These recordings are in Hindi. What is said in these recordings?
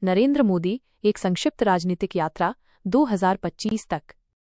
नरेंद्र मोदी एक संक्षिप्त राजनीतिक यात्रा 2025 तक।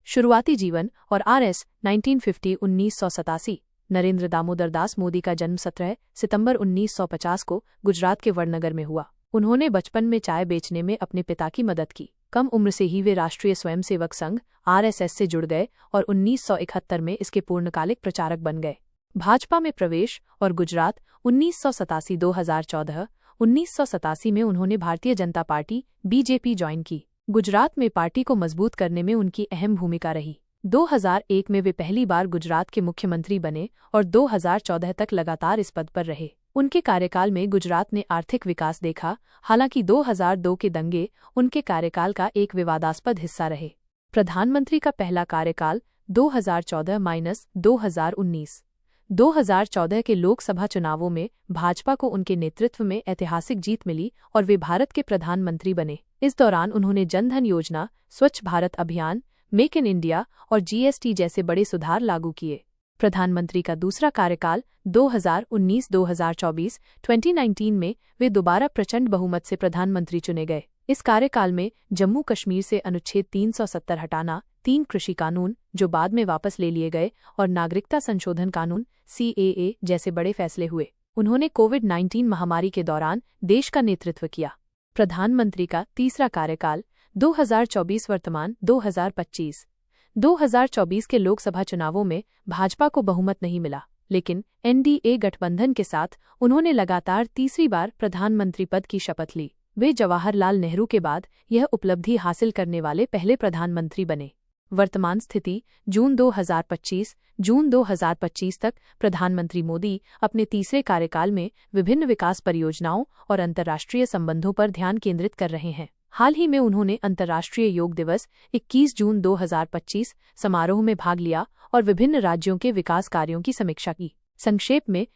शुरुआती जीवन और आरएस 1950-1987। नरेंद्र दामोदर दास मोदी का जन्म 17 सितंबर 1950 को गुजरात के वडनगर में हुआ। उन्होंने बचपन में चाय बेचने में अपने पिता की मदद की। कम उम्र से ही वे राष्ट्रीय स्वयंसेवक संघ आरएसएस से जुड़ गए और 1971 में इसके पूर्णकालिक प्रचारक बन गए। भाजपा में प्रवेश और गुजरात 1987-2014। 1987 में उन्होंने Bharatiya Janata party BJP join की। गुजरात में पार्टी को मजबूत करने में उनकी अहम भूमिका रही। 2001 में वे पहली बार गुजरात के मुख्यमंत्री बने और 2014 तक लगातार इस पद पर रहे। उनके कार्यकाल में गुजरात ने आर्थिक विकास देखा, हालांकि 2002 के दंगे उनके कार्यकाल का एक विवादास्पद हिस्सा रहे। प्रधानमंत्री का पहला कार्यकाल 2014-2019। 2014 के लोकसभा चुनावों में भाजपा को उनके नेतृत्व में ऐतिहासिक जीत मिली और वे भारत के प्रधानमंत्री बने। इस दौरान उन्होंने जन धन योजना, स्वच्छ भारत अभियान, मेक इन इंडिया और जीएसटी जैसे बड़े सुधार लागू किए। प्रधानमंत्री का दूसरा कार्यकाल 2019-2024। 2019 में वे दोबारा प्रचंड बहुमत से प्रधानमंत्री चुने गए। इस कार्यकाल में जम्मू कश्मीर से अनुच्छेद 370 हटाना, 3 कृषि कानून जो बाद में वापस ले लिए गए और नागरिकता संशोधन कानून CAA जैसे बड़े फैसले हुए। उन्होंने कोविड-19 महामारी के दौरान देश का नेतृत्व किया। प्रधानमंत्री का तीसरा कार्यकाल 2024 वर्तमान 2025। 2024 के लोकसभा चुनावों में भाजपा को बहुमत नहीं मिला, लेकिन NDA गठबंधन के साथ उन्होंने लगातार तीसरी बार प्रधानमंत्री पद की शपथ ली। वे जवाहरलाल नेहरू के बाद यह उपलब्धि हासिल करने वाले पहले प्रधानमंत्री बने। वर्तमान स्थिति जून 2025 तक प्रधानमंत्री मोदी अपने तीसरे कार्यकाल में विभिन्न विकास परियोजनाओं और अंतर्राष्ट्रीय संबंधों पर ध्यान केंद्रित कर रहे हैं। हाल ही में उन्होंने अंतर्राष्ट्रीय योग दिवस 21 जून 2025 समारोह में भाग लिया और विभिन्न राज्यों के विकास कार्यों की समीक्षा की। संक्षेप में